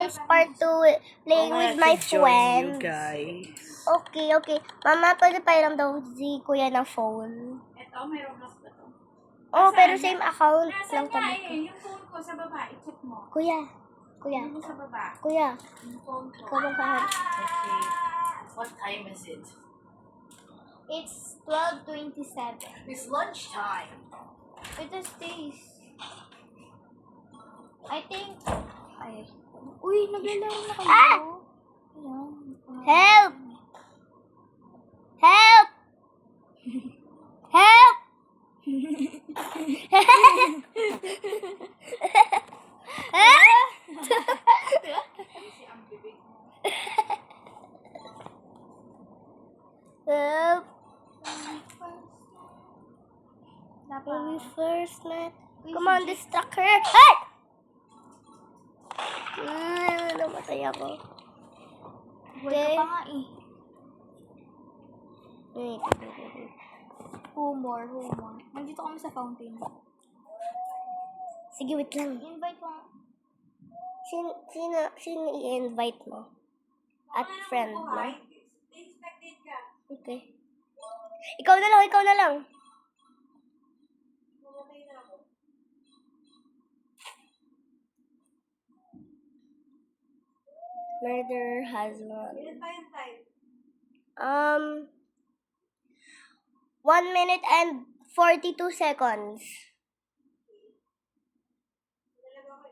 It's part 2, playing with my friends. You guys. Okay. Mama, pwede pairam daw si kuya ng phone. Ito, may Roblox ba to? Oh, pero same account lang Nasaan nga kami. yung phone ko sa baba, i-check mo. Kuya. Ano sa baba? Kuya. Yung phone ko. Ikaw bang kahit? Okay. What time is it? It's 12:27. It's lunchtime. It is this. I think... Ay. Uy, naglalaro na kayo. Ayan. Help! Help! Help! Help! When we first met, come on, distract her. Hey! Namatay ako. Okay. Pa nga eh. Wait. Humor. Nandito kami sa fountain. Sige, wait lang. Invite mo. Sino i-invite mo? At friend mo? Expected ka. Okay. Ikaw na lang. Mamatay na ako. Murder has won. Ilan pa yung time? 1 minute and 42 seconds. Dalawa ko.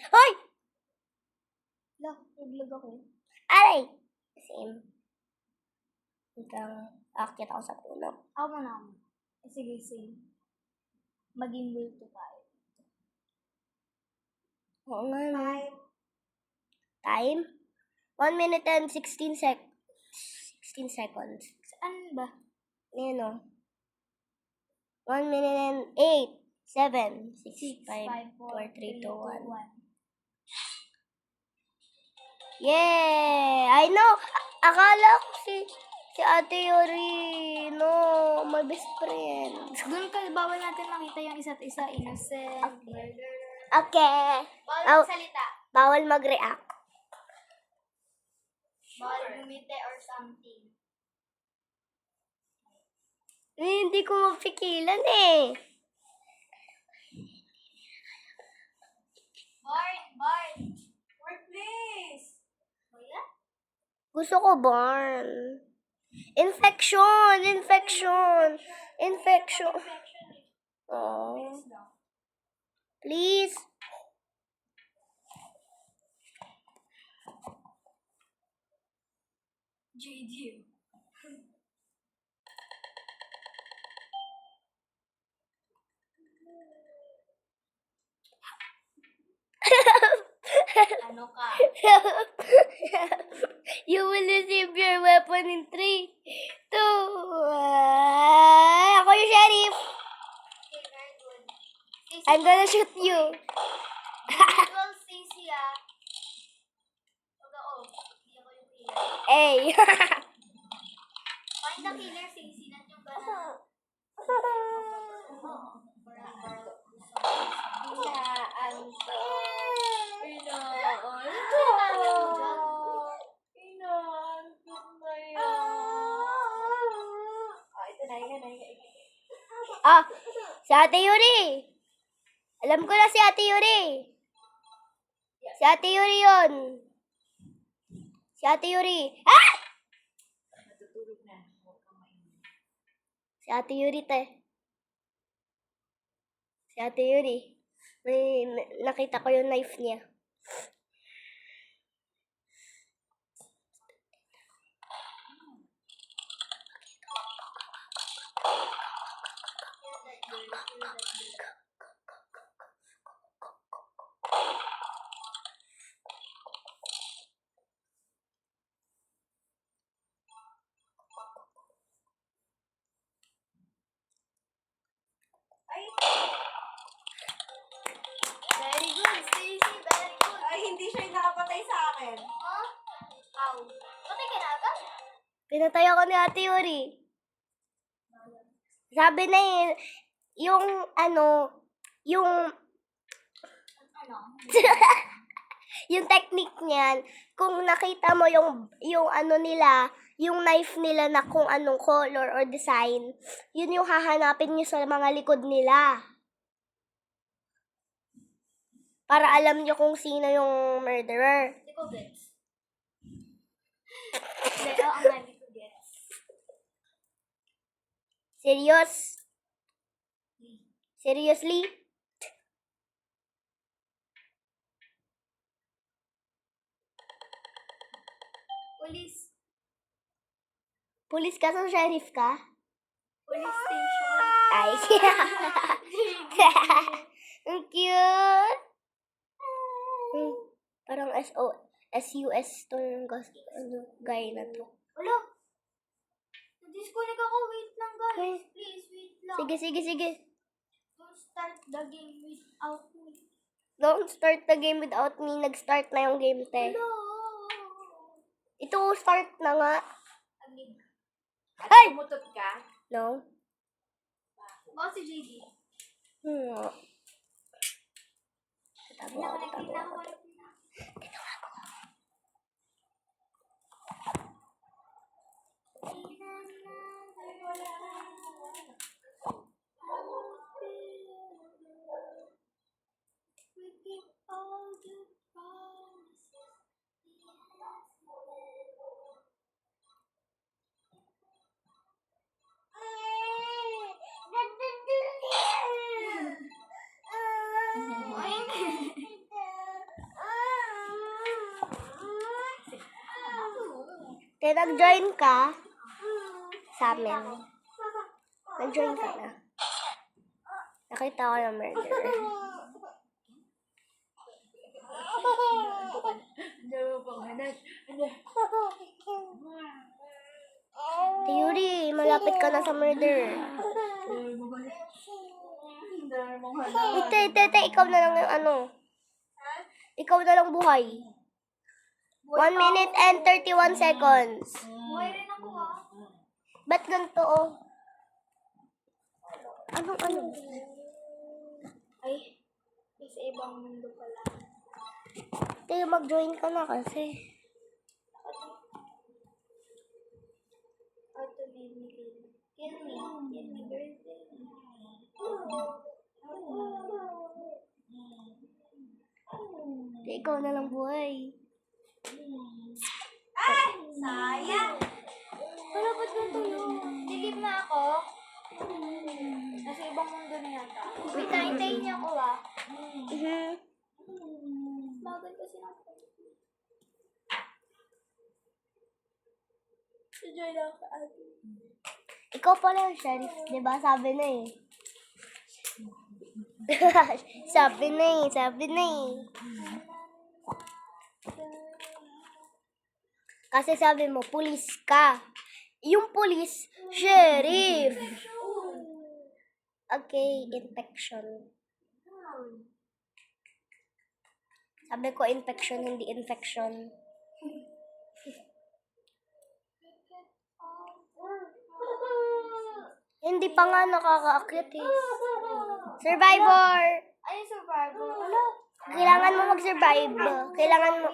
Hoy! Naglag ako. Aray! Same. Hanggang akit ako sa puno. Ako muna ako. Sige, same. Maging multo tayo. Oo nga. Time? 1 minute and 16 seconds. Saan ba? Ayan o. 1 minute and 8, 7, 6, 5, 4, 3, 2, 1. Yay! I know! Akala ko si Ate Yori, no, my best friend. Doon ka, bawal natin makita yung isa't isa. Innocent. Okay. Bawal magsalita. Bawal mag-react. Bawal bumite or something. Hindi ko mapikilan eh. Barn. Workplace! Kuya? Gusto ko barn. Infection. Oh. Please. JD. Ano ka? You will receive your weapon in 3, 2, ako yung sheriff. Okay, very good. I'm gonna shoot you. Well, Stacy Huwag ako. Hindi ako yung killer. Hey. Find the killer, Stacy. Not yung banana. Si Ate Yuri. Alam ko na si Ate Yuri. Si Ate Yuri yun. Si Ate Yuri. Ah! Si Ate Yuri, te. Si Ate Yuri. Nakita ko yung knife niya. Very good, Stacy. Very good. Ay, hindi siya yung nakapatay sa akin. Huh? How? Patay ka na agad? Pinatay ako ni Ate Yuri. Sabi na yung Ano? Yung technique niyan, kung nakita mo yung ano nila, yung knife nila na kung anong color or design, yun yung hahanapin nyo sa mga likod nila. Para alam nyo kung sino yung murderer. Hindi ko gets. Hindi, oo nga, hindi ko gets. Serious? Seriously? Police. Police ka sa sheriff ka? Police station. Ay, ang cute. Parang SUS tong guy na to. Wala. Na-disconnect ako. Wait lang, guys. Please, wait lang. Sige. Don't start the game without me. Don't start the game without me. Nag-start na yung game, te. Hello. Ito, start na nga. Agig. Ay! Pumutot ka? No? Baka si JD. Tatago ako. Kaya nag-join ka sa amin. Nag-join ka na. Nakita ko yung murderer. Yuri, malapit ka na sa murderer. Ite, ikaw na lang yung ano. Ikaw na lang buhay. 1 minute and 31 seconds. Buhay rin ako, ah. Ba't ganito, oh? Ano? Ay, sa ibang mundo pala. Tayo, mag-join ka na kasi. Automatically. Kill me, birthday. Ikaw na lang buhay. Ay! Sayang! Wala, ba't ganito yun? Digib na ako. Nasa ibang mundo na yata. Wait, nahintayin niya ako, ah. Bagal kasi na ako. Enjoy lang ka, ate. Ikaw pala yung sheriff, di ba? Sabi na eh. sabi na eh. Kasi sabi mo, pulis ka. Yung pulis, sheriff. Okay, infection. Sabi ko infection, hindi infection. Hindi pa nga nakaka-akit eh. Survivor! Ay, survivor. Wala. Kailangan mo mag-survive. Kailangan mo...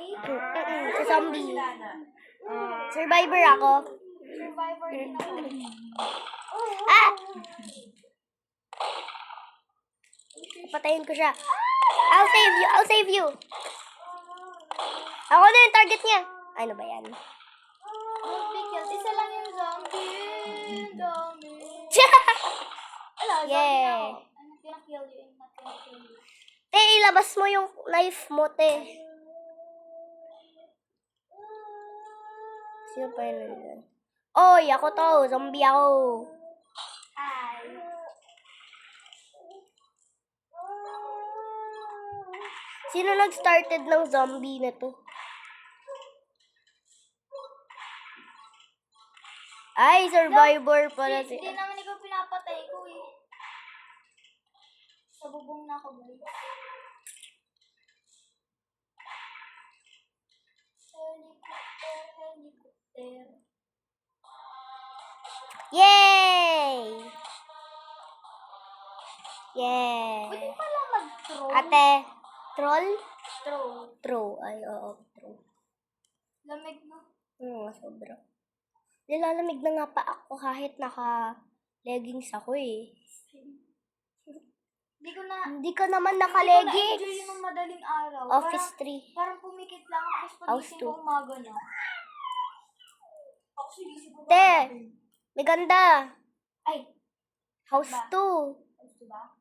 sa zombie. Survivor ako. Survivor din ako. Ah! Patayin ko siya. I'll save you. Ako na yung target niya. Ano ba yan? Don't be killed. Isa lang yung zombie. Zombie. Wala, zombie Yeah. na ako. I'm not gonna kill you. I'm not gonna kill you. Te, ilabas mo yung knife mo, te. Sino pa yun nandun? Oy, ako to. Zombie ako. Hi. Sino nag-started ng zombie na to? Ay, survivor pala si... Hindi naman ikaw pinapatay ko eh. Sa bubong na ako, guys. Helicopter. Yay! Pwede Yay! pala mag-throw. Ate, Troll? Throw. Throw. Ay, oo. Throw. Lamig no? Oo, sobra. Nilalamig na nga pa ako kahit naka-leggings ako eh. Hindi ko na... Hindi ka naman Hindi ko naka-leggings. na-enjoy yung madaling araw. Office 3. Parang pumikit lang ako tapos House pagising two. ko umaga na. Ako sinisip ko Te, may ganda. Ay, House Ba? 2. gusto ba?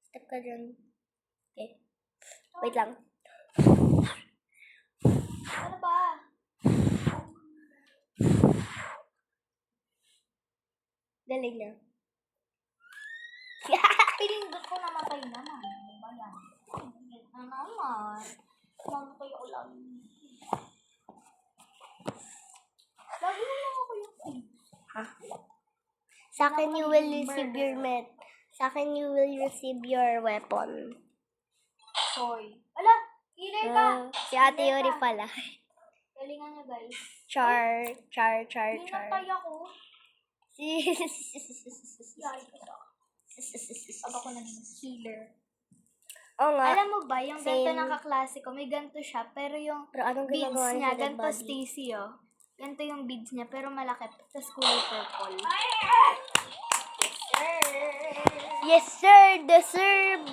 Step ka dyan. Okay. Wait lang. Ano ba? Galing na. Pinindot ko namatay naman. Ano ba yan? Ano naman? Mamatay ako lang. Lagi mo lang ako yung thing. Sa akin, you will receive your Sa akin, you will receive your weapon. Toy. Ala! Healer ka! Si Ate Yori pala. Galingan niya guys. Char. Pinatay ako. Yari ko sa Aba ko naging healer. Oo nga. Alam mo ba, yung ganito Same. nakaklase ko, may ganito siya, pero yung Pero anong beads ginagawa niya, niya sa dead ganito body? Stacy, oh. Ganito yung beads niya, pero malaki. Tapos kulay purple. Yes, sir! Deserve!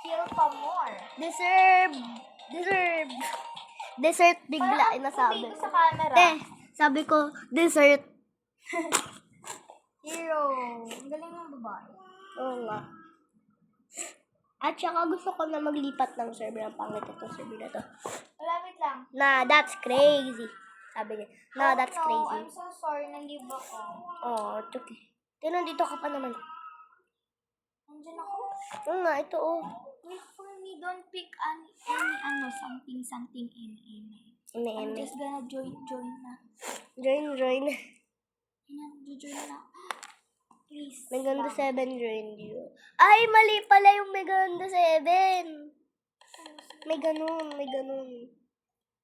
Heal pa more. Deserve! Dessert bigla, Parang nasabi ko ko. sa camera. Sabi ko, dessert. Hero. Ang galing ng babae. Oo nga. At saka gusto ko na maglipat ng server. Ang pangit itong server na to. Malapit lang. Nah, that's crazy. Sabi niya. Nah, that's no, crazy. I'm so sorry, nag-leave ako. Oh, it's okay. Nandito ka pa naman. Nandiyan ako. Oo nga, ito oh. Wait for me, don't pick any something in. I'm just gonna join na. Join. Ayan, join na. Please. Meganda lang. 7 join you. Ay, mali pala yung Meganda 7. May ganun.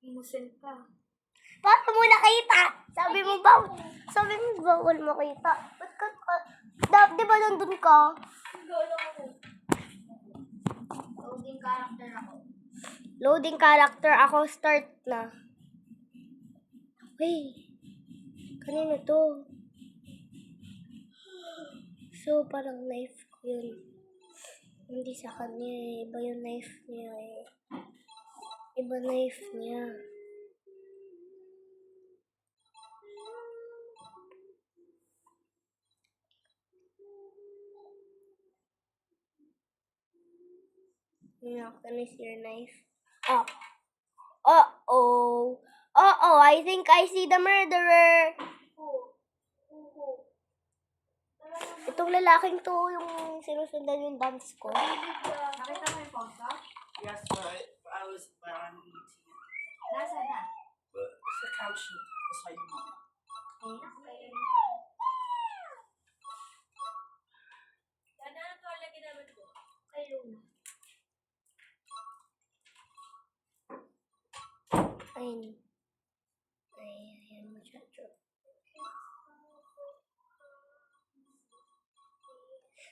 Innocent ka. Paano mo nakita? Sabi mo bawal makita. Ba't ka, di ba nandun ka? Loading character ako. Loading character ako, start na. Hey, kanino to? So, parang knife ko yun. Hindi sa kanya eh. Iba yung knife niya eh. Iba knife niya. Yeah, can I see your knife? Oh. Uh-oh. I think I see the murderer. Itong lalaking to yung sinusundan yung dance ko. Nakita mo yung phone ko? Yes, but I was around eating. Nasa na? But it's the couch beside me. Ano ang tola ginamit ko? Kay Luna. Ayun. Ayan mo siya.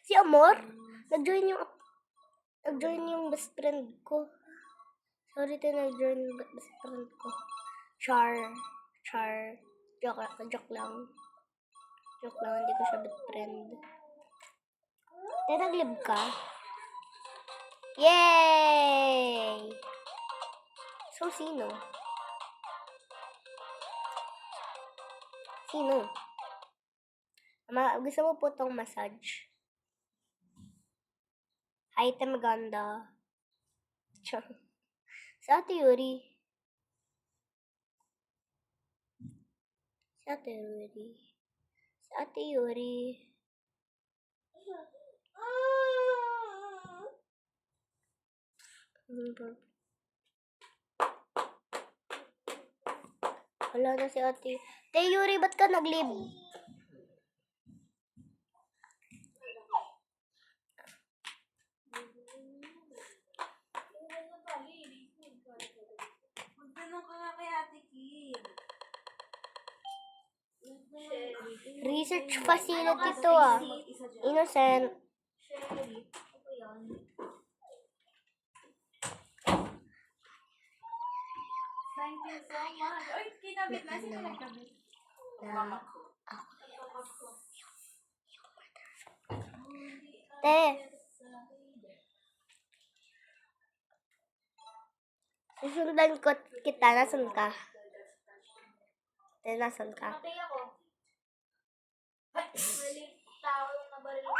Si Amor, nag-join yung best friend ko. Sorry tayo, nag-join yung best friend ko. Char. Joke lang. Hindi ko siya best friend. Tayo, nag-live ka? Yay! So, sino? Gusto mo po tong massage? Item ganda. Sa Ate Yuri. Wala na si Ate. Ate Yuri, ba't ka nag-leave? Magtanong ka nga kay Ate Kim. Research facility to ah. Innocent. Sherry. Ano yan? nagkabit na? Sino nagkabit? Mama ko. Te. Susundan ko kita. Nasaan ka? Te, nasaan ka? Patay ako. Maling tao yung nabaril ko.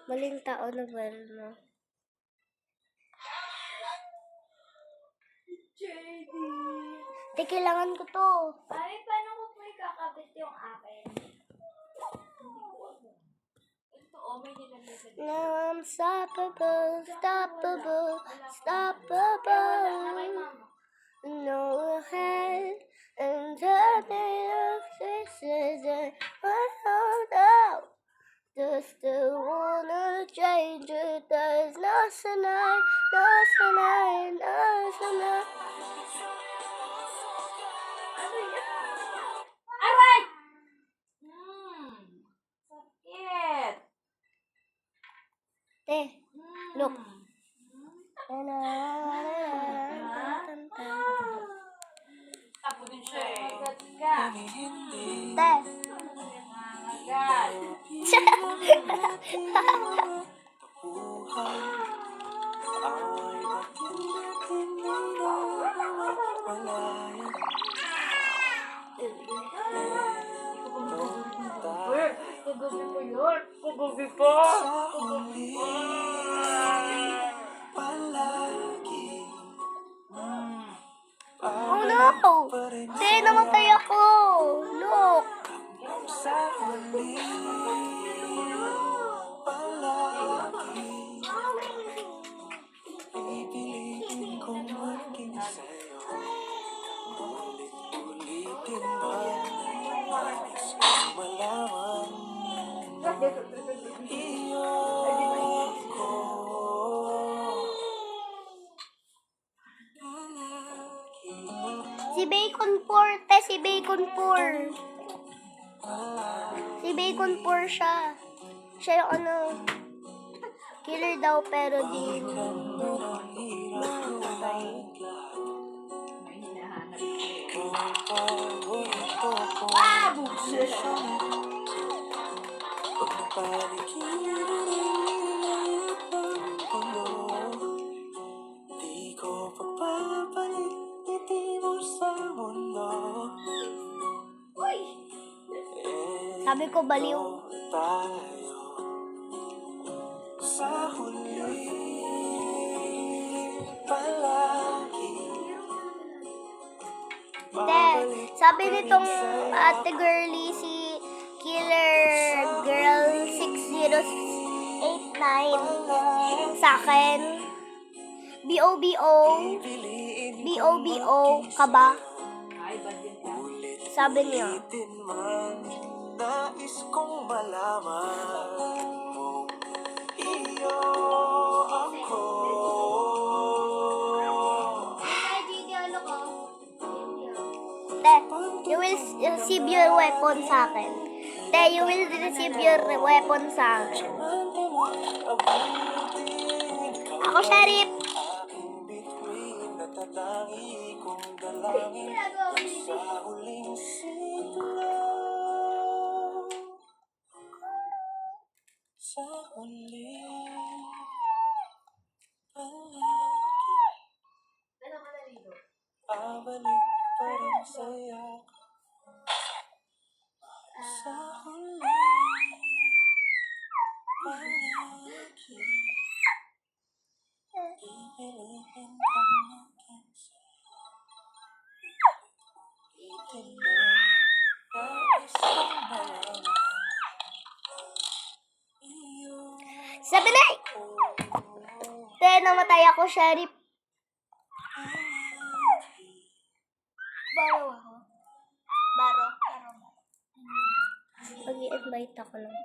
Maling tao na ba mo? JD. Te, kailangan ko to. Ay, paano ko po ikakabit yung akin? Ito, may nilagay sa dito. Now I'm stoppable, stoppable, Wala kay stoppable. mama. No head and turning of faces and I hold out. Just still wanna change it. There's nothing nothing nothing. Aray! Sakit. Te, look. Tapo din siya eh. Agad ka. Te. Agad. Kagabi pa yun. Kagabi pa. Oh no! Te, namatay ako! Look! Pipiliin kong maging sa'yo. Ulit-ulitin man nais kong malaman. Iyo ko. Si Bacon Poor, te, si Bacon Poor. Si Bacon Poor siya. Siya yung ano, killer daw pero di namatay. Ikaw ang paborito ko. Pag napaligiran ng mundo, di ko pagpapalit ngiti mo sa mundo. Sabi ko baliw. Tayo sa huli palagi. Te, sabi nitong ate girly si Killer Girl 6089 sa akin. B-O-B-O B-O-B-O ka ba? Sabi niya. Ulitin man, nais kong malaman mo. Iyo ako. Ay, JD, ano ko? Te, you will receive your weapon sa akin. Te, you will receive your weapon sa akin. Ako, Sheriff. Aking bituin, natatangi kong dalangin Ginagawa ko dito. sa huling sigla. Sa huli palagi, Ano ka na dito? pabalik pa rin sa'yo. Sa huli palagi, pipiliin kong maging sa'yo. Ulitin mo, nais kong malaman. Iyo Sabi na! Te, namatay ako, Sheriff. Baro ako. Baro. Mag-i-invite ako ng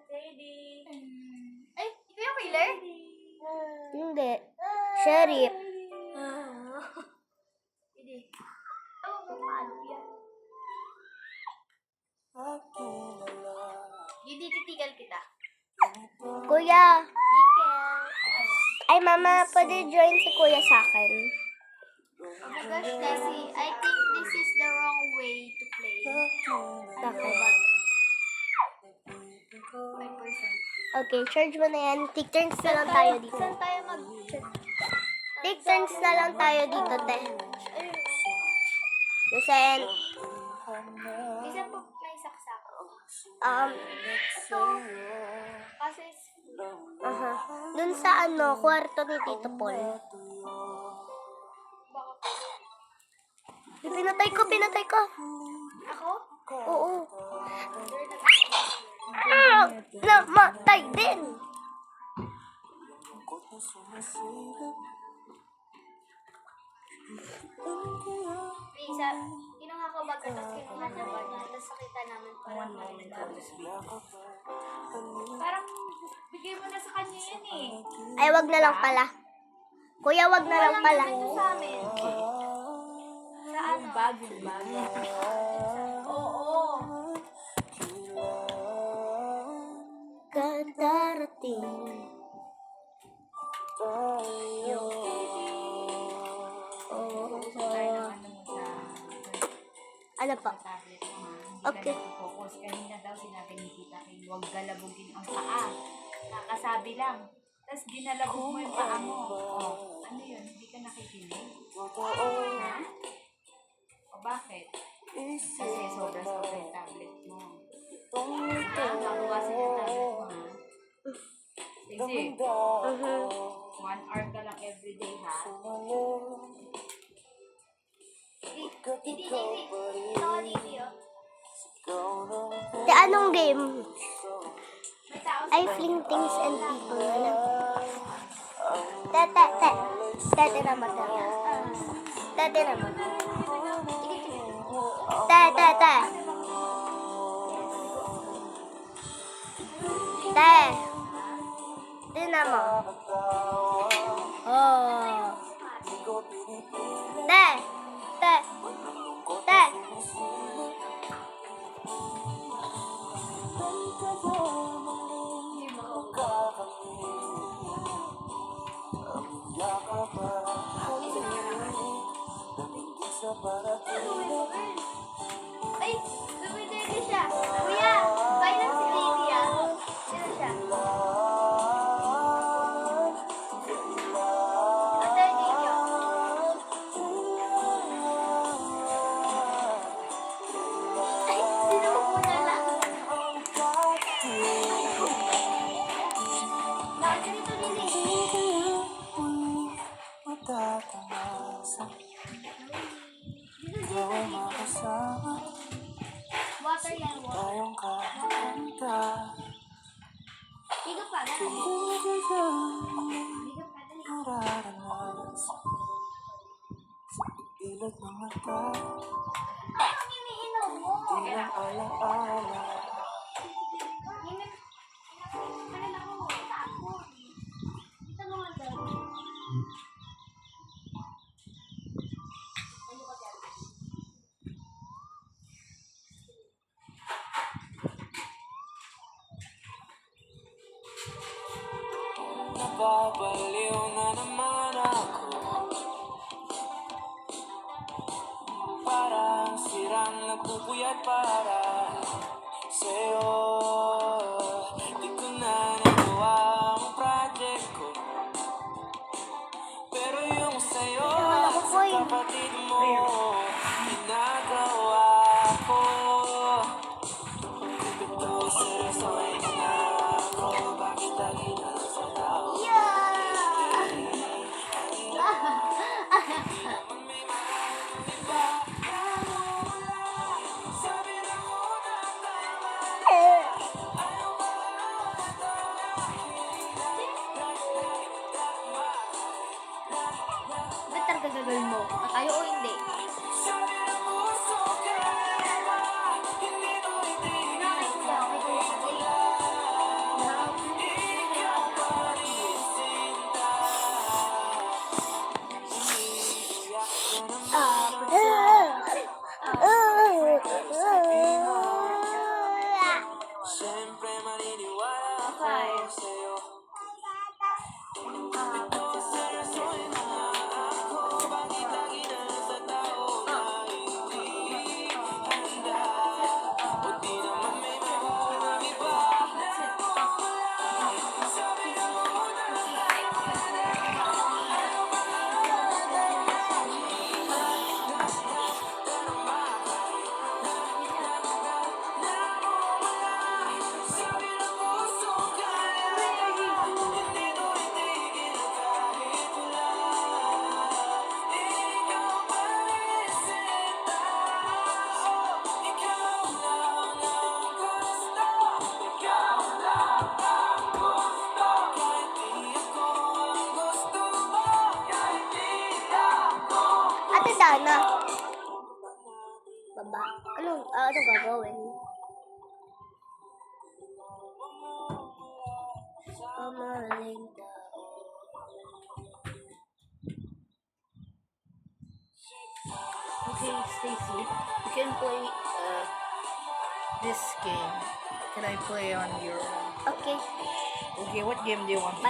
JD. Ay, ikaw yung killer? Hindi. Sheriff. Hindi. Ano kung paano yan? Hindi titigal kita. Kuya. Tigal. Ay, mama, pwede join si kuya sa akin. Oh my gosh, Cassie, I think this is the wrong way to play. Bakit? 5%. Okay, charge mo na yan. Take turns na lang tayo dito. Saan tayo mag-check? Take turns na lang tayo dito, te. Lusen. Isa po may saksak. Ito. Kasi is Aha. Dun sa kwarto ni Tito Paul. Pinatay ko. ako? Oo. Namatay din. Isa, kinuha ko bag tapos kinuha niya bag niya. Tapos nakita namin parang parang bigay mo na sa kanya yan eh. Ay, wag na lang pala. Kuya, wag na lang pala. Ito sa amin. Sa ano? Bag. Oo. Kadarating. Ano pa? Okay. Focus. Kanina daw sinabi ni Tita King, huwag galabugin ang paa. Nakasabi lang. Tapos ginalabog mo yung paa mo. Oh, ano yun? Hindi ka nakikinig? Ha? O bakit? Kasi sobra-sobra yung tablet mo. Bago kasi yung tablet mo, ha? Sige. 1 hour ka lang everyday, ha? Hindi. Ito ka dito yun. Te, anong game? May tao sa I fling things and people na lang. Te. Te naman. Te naman. Te. Te naman. Oh. Te. Ay, dumidede siya. Kuya, bayan si Lady ah. Sino siya? Ate, Lady Ay, sino mo muna lang? Bakit ganito, Lily? Water yan, water. Higa pa, dali. Higa pa, dali. Anong iniinom mo? Ininom. Ano ako? Tapon. Ito naman daw. Nababaliw na naman ako. Parang sirang nagpupuyat para sa'yo. Di ko na nagawa ang project ko. Pero yung sa'yo sa kapatid mo, ginagawa ko. Ito seryoso ay ako. Bakit lagi na lang sa tao? Ba't talaga gagawin mo? Tayo o hindi? handa na. Baba. Ano gagawin? Pamaling Okay, Stacy, you can play this game. Can I play on your... Okay. Okay, what game do you want to Bye.